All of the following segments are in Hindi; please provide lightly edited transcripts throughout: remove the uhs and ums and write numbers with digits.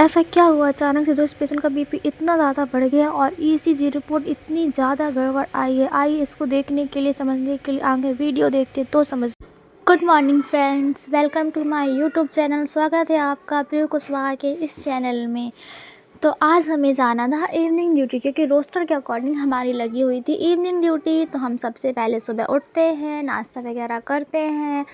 ऐसा क्या हुआ अचानक से जो इस पेशेंट का बीपी इतना ज़्यादा बढ़ गया और ईसीजी रिपोर्ट इतनी ज़्यादा गड़बड़ आई है। आइए इसको देखने के लिए, समझने के लिए आगे वीडियो देखते तो समझ। Good morning friends, welcome to my YouTube channel. स्वागत है आपका प्रिय कुशवाहा के इस चैनल में। तो आज हमें जाना था इवनिंग ड्यूटी, क्योंकि रोस्टर के अकॉर्डिंग हमारी लगी हुई थी इवनिंग ड्यूटी। तो हम सबसे पहले सुबह उठते हैं, नाश्ता वगैरह करते हैं,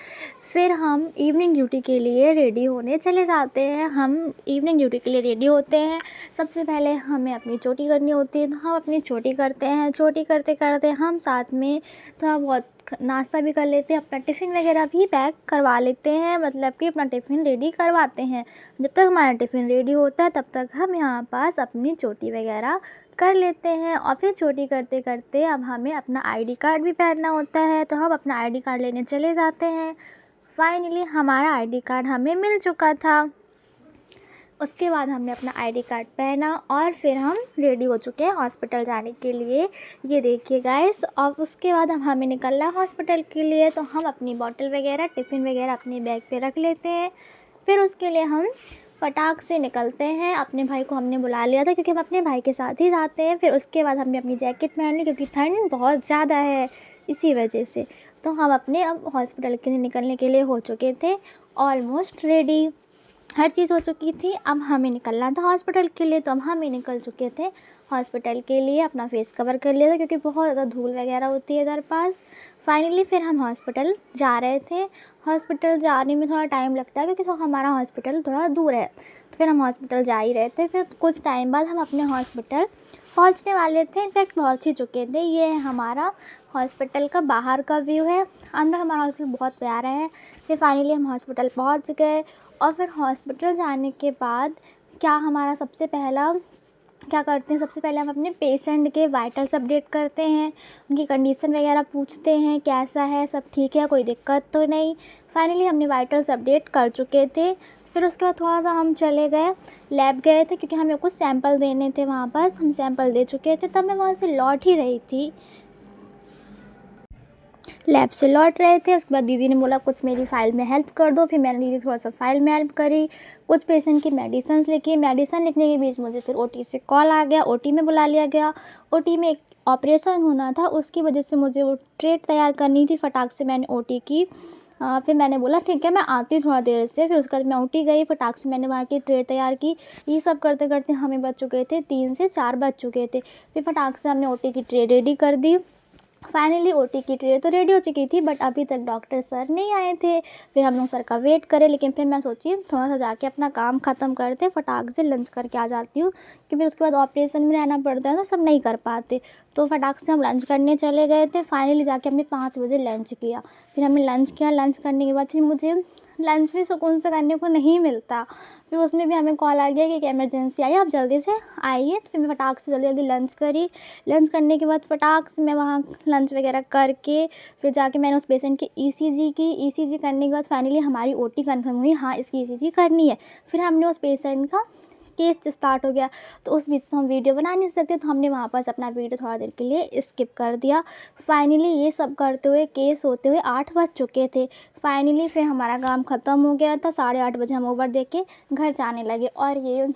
फिर हम इवनिंग ड्यूटी के लिए रेडी होने चले जाते हैं। हम इवनिंग ड्यूटी के लिए रेडी होते हैं। सबसे पहले हमें अपनी चोटी करनी होती है, तो हम अपनी चोटी करते हैं। चोटी करते करते हम साथ में थोड़ा बहुत नाश्ता भी कर लेते हैं, अपना टिफ़िन वगैरह भी पैक करवा लेते हैं, मतलब कि अपना टिफ़िन रेडी करवाते हैं। जब तक हमारा टिफ़िन रेडी होता है तब तक हम यहाँ पास अपनी चोटी वगैरह कर लेते हैं। और फिर चोटी करते करते अब हमें अपना आईडी कार्ड भी पहनना होता है, तो हम अपना आईडी कार्ड लेने चले जाते हैं। फाइनली हमारा आईडी कार्ड हमें मिल चुका था। उसके बाद हमने अपना आईडी कार्ड पहना और फिर हम रेडी हो चुके हैं हॉस्पिटल जाने के लिए। ये देखिए गाइस। और उसके बाद अब हमें निकलना है हॉस्पिटल के लिए, तो हम अपनी बॉटल वगैरह, टिफ़िन वगैरह अपने बैग पे रख लेते हैं। फिर उसके लिए हम फटाक से निकलते हैं। अपने भाई को हमने बुला लिया था, क्योंकि हम अपने भाई के साथ ही जाते हैं। फिर उसके बाद हमने अपनी जैकेट पहन ली, क्योंकि ठंड बहुत ज़्यादा है इसी वजह से। तो हम अपने अब हॉस्पिटल के लिए निकलने के लिए हो चुके थे, ऑलमोस्ट रेडी। हर चीज़ हो चुकी थी। अब हमें निकलना था हॉस्पिटल के लिए, तो अब हम ही निकल चुके थे हॉस्पिटल के लिए। अपना फेस कवर कर लिया था, क्योंकि बहुत ज़्यादा धूल वगैरह होती है इधर पास। फाइनली फिर हम हॉस्पिटल जा रहे थे। हॉस्पिटल जाने में थोड़ा टाइम लगता है, क्योंकि तो हमारा हॉस्पिटल थोड़ा दूर है। तो फिर हम हॉस्पिटल जा ही रहे थे। फिर कुछ टाइम बाद हम अपने हॉस्पिटल पहुंचने वाले थे, इनफैक्ट पहुंच ही चुके थे। ये है हमारा हॉस्पिटल का बाहर का व्यू है। अंदर हमारा हॉस्पिटल बहुत प्यारा है। फिर फाइनली हम हॉस्पिटल पहुंच गए। और फिर हॉस्पिटल जाने के बाद क्या हमारा सबसे पहला क्या करते हैं, सबसे पहले हम अपने पेशेंट के वाइटल्स अपडेट करते हैं, उनकी कंडीशन वगैरह पूछते हैं, कैसा है, सब ठीक है, कोई दिक्कत तो नहीं। फाइनली हमने वाइटल्स अपडेट कर चुके थे। फिर उसके बाद थोड़ा सा हम चले गए, लैब गए थे, क्योंकि हमें कुछ सैंपल देने थे वहाँ पास। हम सैंपल दे चुके थे, तब मैं वहाँ से लौट ही रही थी, लैब से लौट रहे थे। उसके बाद दीदी ने बोला कुछ मेरी फ़ाइल में हेल्प कर दो। फिर मैंने दीदी थोड़ा सा फ़ाइल में हेल्प करी, कुछ पेशेंट की मेडिसिन लिखी। मेडिसिन लिखने के बीच मुझे फिर ओटी से कॉल आ गया, ओटी में बुला लिया गया। ओटी में एक ऑपरेशन होना था, उसकी वजह से मुझे वो ट्रे तैयार करनी थी। फटाक से मैंने ओटी की। फिर मैंने बोला ठीक है, मैं आती हूँ थोड़ा देर से। फिर उसके बाद मैं ओटी गई, फटाक से मैंने वहाँ की ट्रे तैयार की। ये सब करते करते हमें बज चुके थे 3 से 4 बज चुके थे। फिर फटाक से हमने ओटी की ट्रे रेडी कर दी। फाइनली ओटी की ट्रे तो रेडी हो चुकी थी, बट अभी तक डॉक्टर सर नहीं आए थे। फिर हम लोग सर का वेट करें, लेकिन फिर मैं सोची थोड़ा सा जाके अपना काम ख़त्म करते, फटाक से लंच करके आ जाती हूँ, क्योंकि फिर उसके बाद ऑपरेशन में रहना पड़ता है, तो सब नहीं कर पाते। तो फटाक से हम लंच करने चले गए थे। फाइनली जाके हमने 5 बजे लंच किया। फिर हमने लंच किया। लंच करने के बाद फिर मुझे लंच भी सुकून से करने को नहीं मिलता। फिर उसमें भी हमें कॉल आ गया कि एक इमरजेंसी आई, आप जल्दी से आइए। तो फिर मैं फटाक से जल्दी जल्दी लंच करी। लंच करने के बाद फटाक से मैं वहाँ लंच वगैरह करके फिर जाके मैंने उस पेशेंट की ईसीजी की। ईसीजी करने के बाद फाइनली हमारी ओटी कंफर्म हुई, हाँ इसकी ईसीजी करनी है। फिर हमने उस पेशेंट का केस स्टार्ट हो गया, तो उस बीच तो हम वीडियो बना नहीं सकते, तो हमने वहाँ पर अपना वीडियो थोड़ा देर के लिए स्किप कर दिया। फाइनली ये सब करते हुए, केस होते हुए 8 बज चुके थे। फाइनली फिर हमारा काम ख़त्म हो गया था। 8:30 बजे हम ओवर दे के घर जाने लगे। और ये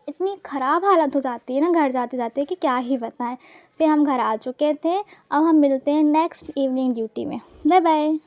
इतनी ख़राब हालत हो जाती है ना घर जाते जाते कि क्या ही बताएं। फिर हम घर आ चुके थे। अब हम मिलते हैं नेक्स्ट इवनिंग ड्यूटी में। Bye bye.